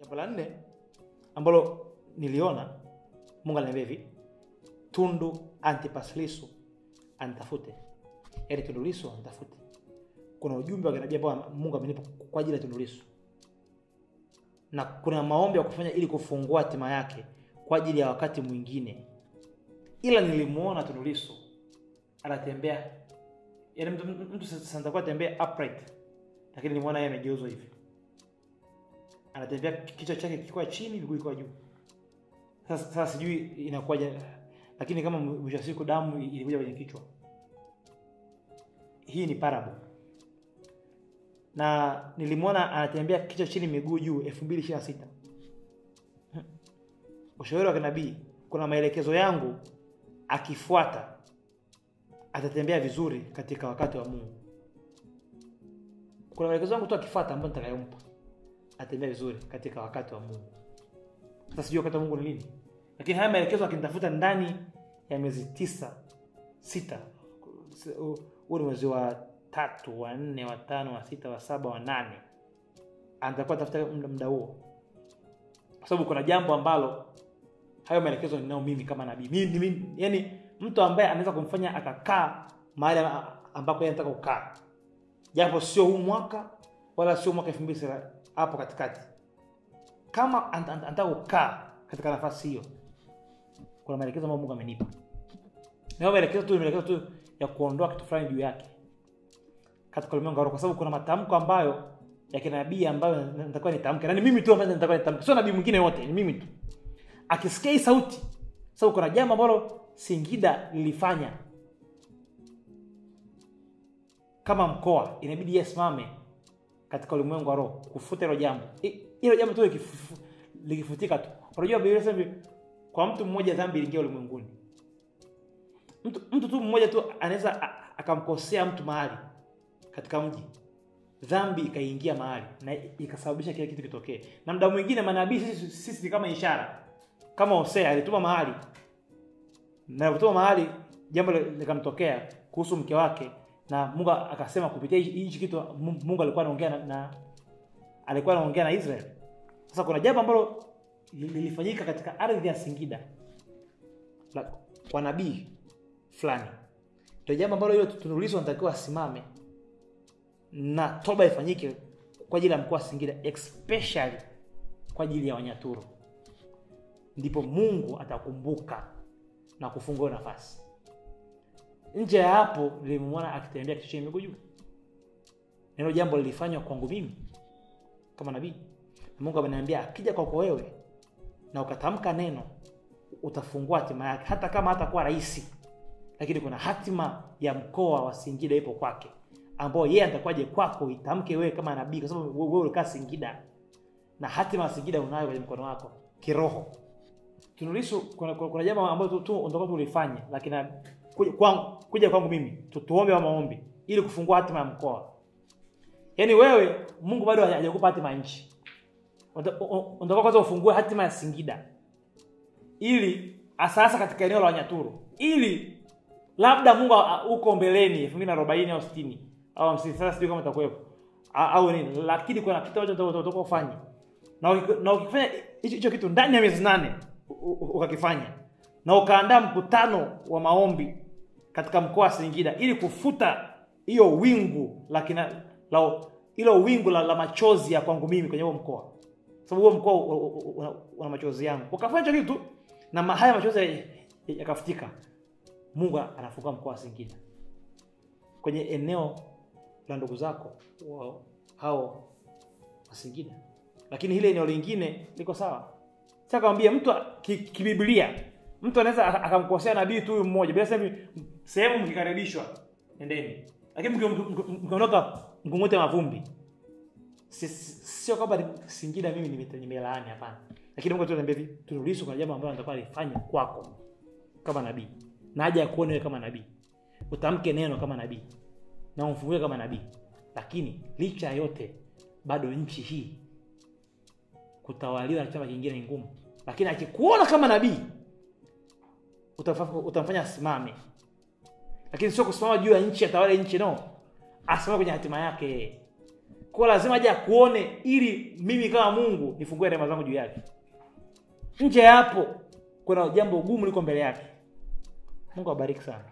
Jambo la 4 ambalo niliona Mungu ananiambia hivi, Tundu Antipas Lissu anitafute. Yaani Tundu Lissu anitafute. Kuna ujumbe wa kinabii ambao Mungu amenipa kwa ajili ya Tundu Lissu. Na kuna maombi ya kufanya ili kufungua hatima yake kwa ajili ya wakati mwingine. Ila nilimuona Tundu Lissu anatembea, yaani mtu sasa atakuwa tembea upright, lakini nimeona yeye amegeuzwa hivi. Anatembea kichwa chake kiko chini, miguu iko juu. Sasa sijui inakuwaje, lakini kama mwisho siku damu ilikuja kwenye kichwa. Hii ni parable. Na nilimwona anatembea kichwa chini miguu juu 2026. Ushauri wa kinabii, kuna maelekezo yangu akifuata atatembea vizuri katika wakati wa Mungu. Kuna maelekezo yangu tu akifuata ambayo nitakayompa atembea vizuri katika wakati wa Mungu. Sasa sijui wakati wa Mungu ni lini, lakini haya maelekezo akinitafuta ndani ya miezi 6, huu ni mwezi wa 3, wa 4, wa 5, wa 6, wa 7, wa 8, atakuwa tafuta muda huo, kwa sababu kuna jambo ambalo hayo maelekezo ninao mimi kama nabii. Mimi yani mtu ambaye anaweza kumfanya akakaa mahali ambako yeye anataka kukaa, japo sio huu mwaka wala sio mwaka 2000, hapo katikati. Kama anataka kukaa katika nafasi hiyo, kuna maelekezo ambayo Mungu amenipa. Na maelekezo tu ya kuondoa kitu fulani juu yake katika ulimwengu wa roho, kwa sababu kuna matamko ambayo ya kinabii ambayo nitakuwa nitamke. Na ni mimi tu ambaye nitakuwa nitamke, sio nabii mwingine wote, ni mimi tu. Akisikia sauti, sababu kuna jambo ambalo Singida lilifanya kama mkoa, inabidi yasimame katika ulimwengu wa roho kufuta hilo jambo. Hilo jambo tu likifutika tu. Unajua Biblia inasema kwa mtu mmoja dhambi iliingia ulimwenguni. Mtu tu mmoja tu anaweza akamkosea mtu mahali katika mji, dhambi ikaingia mahali na ikasababisha kile kitu kitokee. Na muda mwingine manabii sisi ni kama ishara. Kama Hosea alituma mahali, na alipotuma mahali jambo likamtokea kuhusu mke wake, na Mungu akasema kupitia hichi kitu Mungu alikuwa anaongea na Israeli. Sasa kuna jambo ambalo lilifanyika katika ardhi ya Singida kwa nabii fulani. Ndio jambo ambalo hilo Tundu Lissu anatakiwa asimame na toba ifanyike kwa ajili ya mkoa wa Singida, especially kwa ajili ya Wanyaturu. Ndipo Mungu atakumbuka na kufungua nafasi. Nje ya hapo nilimwona akitembea kichwa chini miguu juu. Neno jambo lilifanywa kwangu mimi kama nabii. Mungu ameniambia akija kwako wewe na ukatamka neno, utafungua hatima yake, hata kama hatakuwa rais, lakini kuna hatima ya mkoa wa Singida ipo kwake, ambao yeye atakuwaje kwako itamke wewe kama nabii, kwa sababu wewe ulikaa Singida na hatima ya Singida unayo kwenye mkono wako kiroho. Tundu Lissu kuna jambo ambalo tu ndio tulifanya, lakini kuja kwangu mimi tuombe wa maombi ili kufungua hatima ya mkoa. Yaani wewe Mungu bado hajakupa hatima ya nchi. Unataka kwanza ufungue hatima ya Singida, ili asasa katika eneo la Wanyaturu, ili labda Mungu uko mbeleni 2040 au 60 au 50, sasa sijui kama utakuwepo au nini, lakini kuna kitu ambacho unataka ufanye. Na ukifanya hicho kitu ndani ya miezi 8 ukakifanya, na ukaandaa mkutano wa maombi katika mkoa wa Singida ili kufuta hiyo wingu ilo wingu la machozi ya kwangu mimi kwenye huo mkoa, sababu huo mkoa una machozi yangu. Ukafanya hicho kitu na haya machozi yakafutika, Mungu anafunga mkoa wa Singida kwenye eneo la ndugu zako hao wa Singida. Lakini ile eneo lingine liko sawa. Sasa kaambia mtu kibiblia, mtu anaweza akamkosea nabii tu mmoja, bila sehemu mkikaribishwa endeni, lakini mkiondoka mkungote mavumbi. Sio kwamba Singida mimi nimelaani, hapana. Lakini Mungu anatuambia hivi, Tundu Lissu kuna jambo ambalo anataka alifanye kwako kama nabii, na haja ya kuona wewe kama nabii, utamke neno kama nabii na umfungue kama nabii. Lakini licha yote bado nchi hii kutawaliwa na chama kingine ni ngumu. Lakini akikuona kama nabii utamfanya asimame, lakini sio kusimama juu ya nchi atawale nchi, no, asimame kwenye hatima yake. Kwa lazima aje kuone ili mimi kama Mungu nifungue rehema zangu juu yake. Nje hapo kuna jambo gumu liko mbele yake. Mungu awabariki sana.